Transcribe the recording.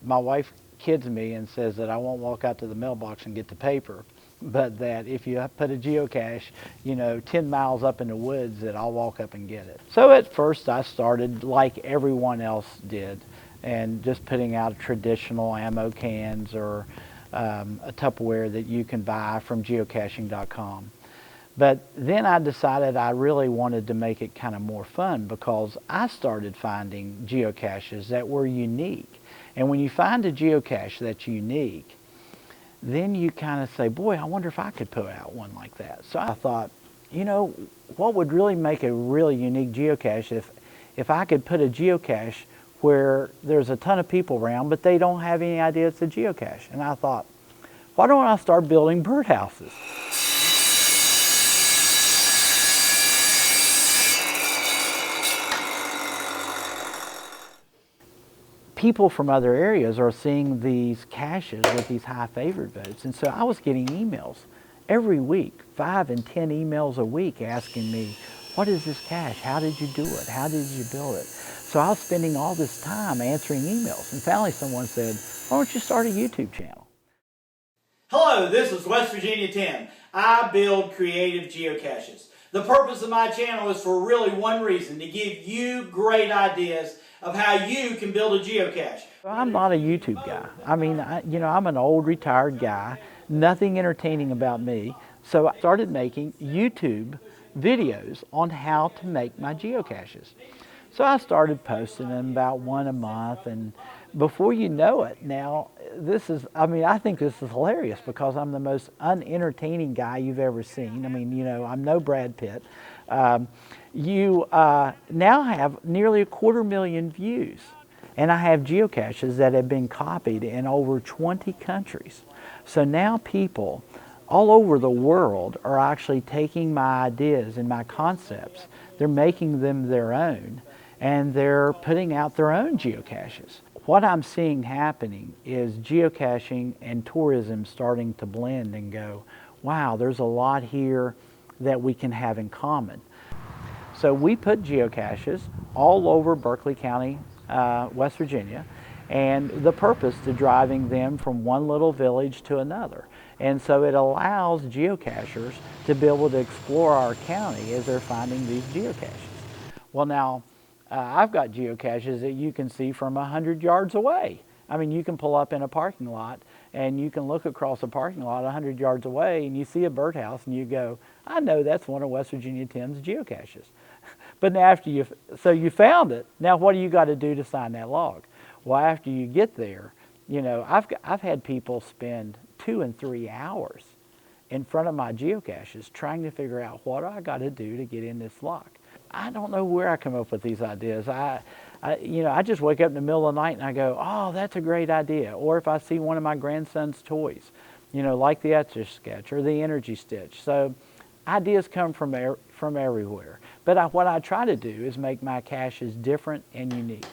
My wife kids me and says that I won't walk out to the mailbox and get the paper, but that if you put a geocache, 10 miles up in the woods, that I'll walk up and get it. So at first I started like everyone else did, and just putting out traditional ammo cans or a Tupperware that you can buy from geocaching.com. But then I decided I really wanted to make it kind of more fun, because I started finding geocaches that were unique. And when you find a geocache that's unique, then you kind of say, boy, I wonder if I could put out one like that. So I thought, what would really make a really unique geocache if I could put a geocache where there's a ton of people around, but they don't have any idea it's a geocache. And I thought, why don't I start building birdhouses? People from other areas are seeing these caches with these high favored votes. And so I was getting emails every week, 5 and 10 emails a week asking me, what is this cache? How did you do it? How did you build it? So I was spending all this time answering emails. And finally someone said, why don't you start a YouTube channel? Hello, this is West Virginia Tim. I build creative geocaches. The purpose of my channel is for really one reason: to give you great ideas of how you can build a geocache. I'm not a YouTube guy. I mean, I'm an old retired guy, nothing entertaining about me. So I started making YouTube videos on how to make my geocaches. So I started posting them about one a month, and before you know it, now I think this is hilarious, because I'm the most unentertaining guy you've ever seen. I mean, I'm no Brad Pitt. You now have nearly 250,000 views, and I have geocaches that have been copied in over 20 countries. So now people all over the world are actually taking my ideas and my concepts, they're making them their own, and they're putting out their own geocaches. What I'm seeing happening is geocaching and tourism starting to blend and go, wow, there's a lot here that we can have in common. So we put geocaches all over Berkeley County, West Virginia, and the purpose to driving them from one little village to another. And so it allows geocachers to be able to explore our county as they're finding these geocaches. Well, now, I've got geocaches that you can see from 100 yards away. I mean, you can pull up in a parking lot and you can look across a parking lot 100 yards away and you see a birdhouse and you go, I know that's one of West Virginia Tim's geocaches. But after you found it, now what do you got to do to sign that log? Well, after you get there, I've had people spend 2 and 3 hours in front of my geocaches trying to figure out what I got to do to get in this lock. I don't know where I come up with these ideas. I just wake up in the middle of the night and I go, oh, that's a great idea. Or if I see one of my grandson's toys, like the Etch-a-Sketch or the Energy Stitch. So ideas come from everywhere. But what I try to do is make my caches different and unique.